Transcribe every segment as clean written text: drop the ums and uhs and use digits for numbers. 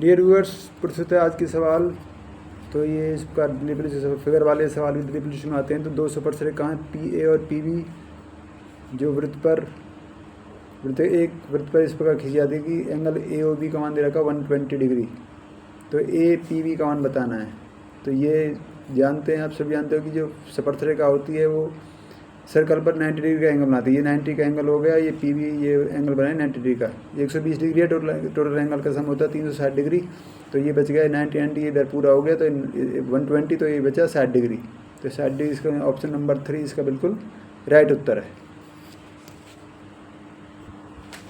Dear viewers, प्रस्तुत है आज की सवाल। तो ये इसका डिलीवरी फिगर वाले सवाल की डिलीवरी में आते हैं। तो 200 पर रेखाएं पी ए और पी बी जो एक वृत्त पर इस प्रकार खींची जाती है कि एंगल ए ओ बी का मान दे रखा 120 डिग्री। तो ए पी बी का मान बताना है। तो ये जानते हैं, आप सब जानते हो कि जो स्पर्शरेखा होती है वो सर्कल पर 90 डिग्री का एंगल बनाती है। ये 90 का एंगल हो गया, ये पी बी ये एंगल बना है 90 डिग्री का। ये 120 डिग्री है, टोटल एंगल का सम होता है 360 डिग्री। तो ये बच गया 90 इधर पूरा हो गया, तो 120, तो ये बचा 60 डिग्री। तो 60 डिग्री इसका ऑप्शन नंबर 3 इसका बिल्कुल राइट उत्तर है।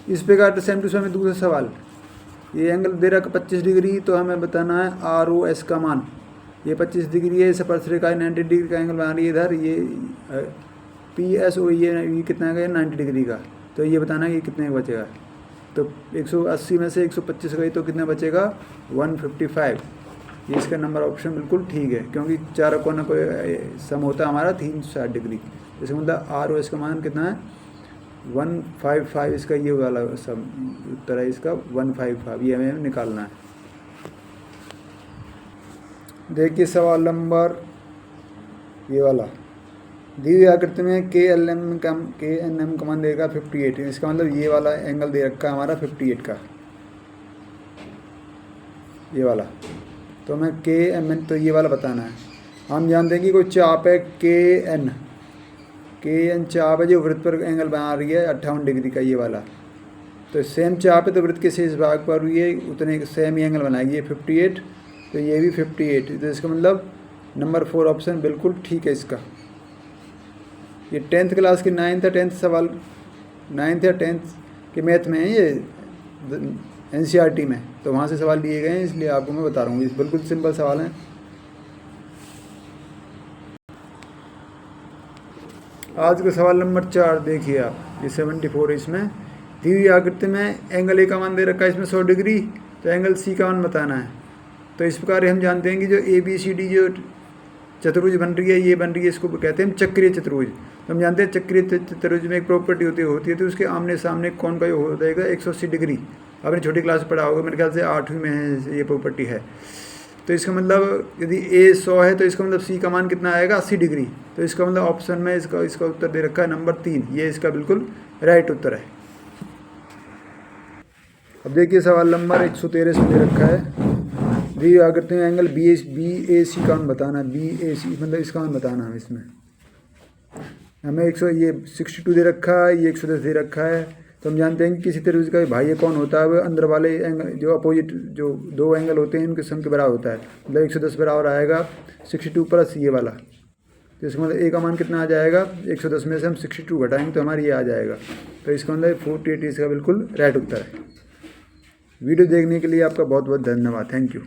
इस प्रकार सेम टू सेम दूसरा सवाल, ये एंगल दे रखा 25 डिग्री, तो हमें बताना है आर ओ एस का मान। ये 25 डिग्री है, स्पर्शरेखा 90 डिग्री का एंगल बना रही है इधर। ये पी एस ओ ये कितना का 90 डिग्री का। तो ये बताना है ये कितने का बचेगा। तो 180 में से 125 गई तो कितना बचेगा 155। ये इसका नंबर ऑप्शन बिल्कुल ठीक है, क्योंकि चारों कोना कोई सम होता है हमारा 360 डिग्री। इसका मतलब आर ओ इसका मान कितना है 155। इसका ये वाला सम उत्तर है इसका 155। ये हमें निकालना है। देखिए सवाल नंबर ये वाला, दी हुई आकृति में के एन एम का मान देगा 58। इसका मतलब ये वाला एंगल दे रखा है हमारा 58 का, ये वाला। तो हमें के एम एन तो ये वाला बताना है। हम जानते हैं कि कोई चाप है के एन चाप है जो वृत्त पर एंगल बना रही है 58 डिग्री का, ये वाला। तो सेम चाप है तो वृत्त के शेष भाग पर ये उतने सेम ही एंगल बनाएगी। ये 58, तो ये भी 58। तो इसका मतलब नंबर 4 ऑप्शन बिल्कुल ठीक है इसका। ये 10th क्लास की 9th या 10th सवाल, 9th या 10th के मैथ में है ये NCERT में। तो वहाँ से सवाल लिए गए हैं, इसलिए आपको मैं बता रहा हूँ। ये बिल्कुल सिंपल सवाल हैं। आज का सवाल नंबर 4 देखिए आप, ये 74 है। इसमें दी हुई आकृति में एंगल ए का मान दे रखा है इसमें 100 डिग्री, तो एंगल सी का मान बताना है। तो इस प्रकार हम जानते हैं कि जो ABCD जो चतुर्भुज बन रही है, ये बन रही है, इसको कहते हैं चक्रीय चतुर्भुज। तो हम जानते हैं चक्रीय चतुर्भुज में एक प्रॉपर्टी होती है तो उसके आमने सामने कौन का हो जाएगा 180 डिग्री। आपने छोटी क्लास में पढ़ा होगा, मेरे ख्याल से 8वीं में है ये प्रॉपर्टी है। तो इसका मतलब यदि A 100 है तो इसका मतलब C का मान कितना आएगा 80 डिग्री। तो इसका मतलब ऑप्शन में इसका उत्तर दे रखा है नंबर 3। ये इसका बिल्कुल राइट उत्तर है। अब देखिए सवाल नंबर 113 में दे रखा है, दी आकृति में एंगल BAC का मान बताना है। BAC मतलब इसका मान बताना है। इसमें हमें 62 दे रखा है, ये 110 दे रखा है। तो हम जानते हैं कि किसी त्रिभुज का भाज्य कौन होता है, वो अंदर वाले एंगल जो अपोजिट जो दो एंगल होते हैं उनके सम के बराबर होता है। मतलब 110 बराबर आएगा 62 प्लस ये वाला। तो इसका मतलब ए का मान कितना आ जाएगा 110 में से हम 62 घटाएंगे तो हमारी ये आ जाएगा। तो इसका मतलब 48 इसका बिल्कुल राइट उत्तर है। वीडियो देखने के लिए आपका बहुत बहुत धन्यवाद। Thank you.